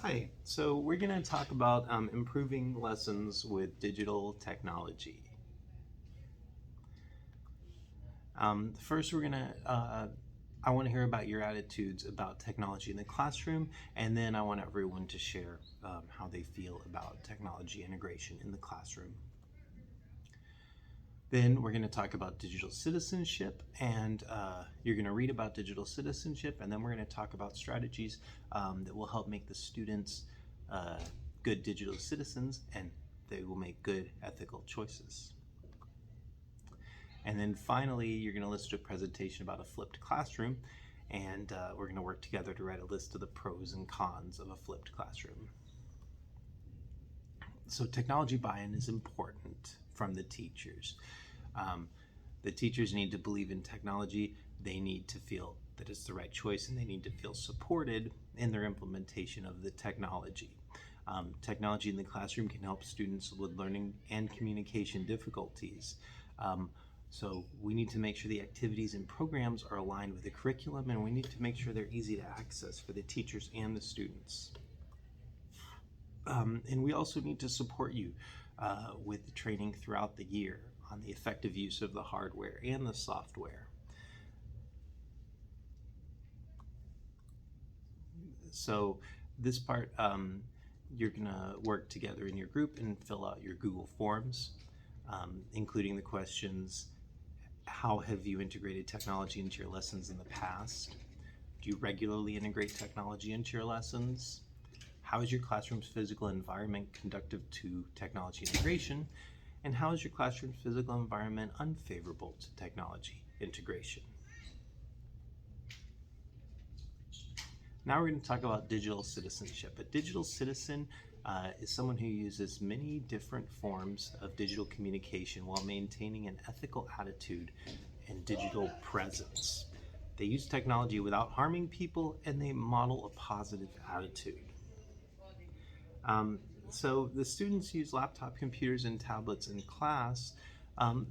Hi, so we're going to talk about improving lessons with digital technology. First, I want to hear about your attitudes about technology in the classroom, and then I want everyone to share how they feel about technology integration in the classroom. Then we're going to talk about digital citizenship, and you're going to read about digital citizenship, and then we're going to talk about strategies that will help make the students good digital citizens, and they will make good ethical choices. And then finally, you're going to listen to a presentation about a flipped classroom, and we're going to work together to write a list of the pros and cons of a flipped classroom. So technology buy-in is important from the teachers. The teachers need to believe in technology. They need to feel that it's the right choice, and they need to feel supported in their implementation of the technology. Technology in the classroom can help students with learning and communication difficulties. So we need to make sure the activities and programs are aligned with the curriculum, and we need to make sure they're easy to access for the teachers and the students. And we also need to support you with the training throughout the year on the effective use of the hardware and the software. So this part, you're gonna work together in your group and fill out your Google Forms, including the questions: how have you integrated technology into your lessons in the past? Do you regularly integrate technology into your lessons? How is your classroom's physical environment conducive to technology integration? And how is your classroom's physical environment unfavorable to technology integration? Now we're going to talk about digital citizenship. A digital citizen is someone who uses many different forms of digital communication while maintaining an ethical attitude and digital presence. They use technology without harming people, and they model a positive attitude. So the students use laptop computers and tablets in class.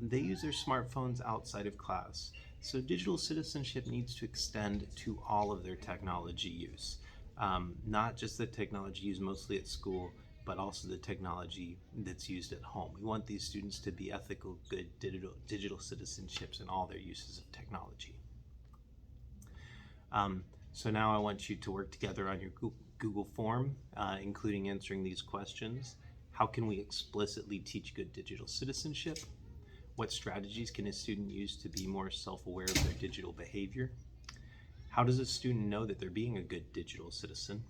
They use their smartphones outside of class. So digital citizenship needs to extend to all of their technology use, not just the technology used mostly at school, but also the technology that's used at home. We want these students to be ethical, good digital citizenships in all their uses of technology. So now I want you to work together on your Google form, including answering these questions. How can we explicitly teach good digital citizenship? What strategies can a student use to be more self-aware of their digital behavior? How does a student know that they're being a good digital citizen?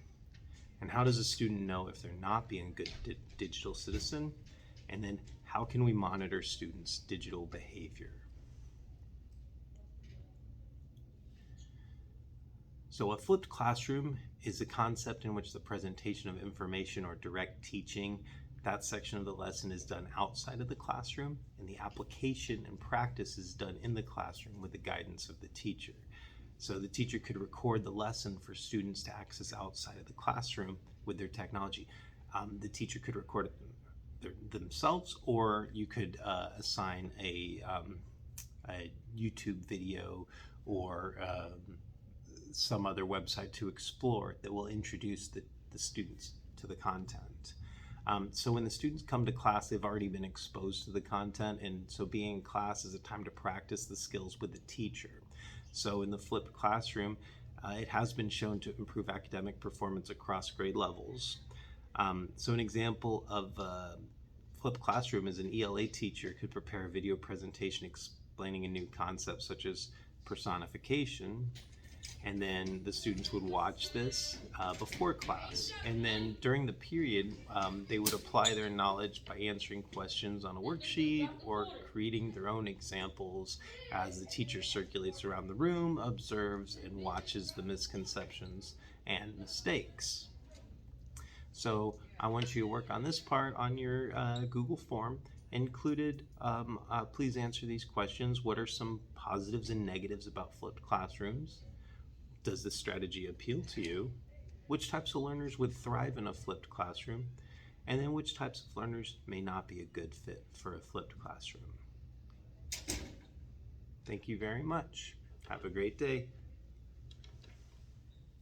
And how does a student know if they're not being a good digital citizen? And then how can we monitor students' digital behavior? So a flipped classroom is a concept in which the presentation of information or direct teaching, that section of the lesson, is done outside of the classroom, and the application and practice is done in the classroom with the guidance of the teacher. So the teacher could record the lesson for students to access outside of the classroom with their technology. The teacher could record it themselves, or you could assign a YouTube video or some other website to explore that will introduce the students to the content. So when the students come to class, they've already been exposed to the content, and so being in class is a time to practice the skills with the teacher. So in the flipped classroom, it has been shown to improve academic performance across grade levels. So an example of flipped classroom is an ELA teacher could prepare a video presentation explaining a new concept such as personification, and then the students would watch this before class, and then during the period they would apply their knowledge by answering questions on a worksheet or creating their own examples as the teacher circulates around the room, observes, and watches the misconceptions and mistakes. So I want you to work on this part on your Google form. Included, please answer these questions. What are some positives and negatives about flipped classrooms? Does this strategy appeal to you? Which types of learners would thrive in a flipped classroom? And then which types of learners may not be a good fit for a flipped classroom? Thank you very much. Have a great day.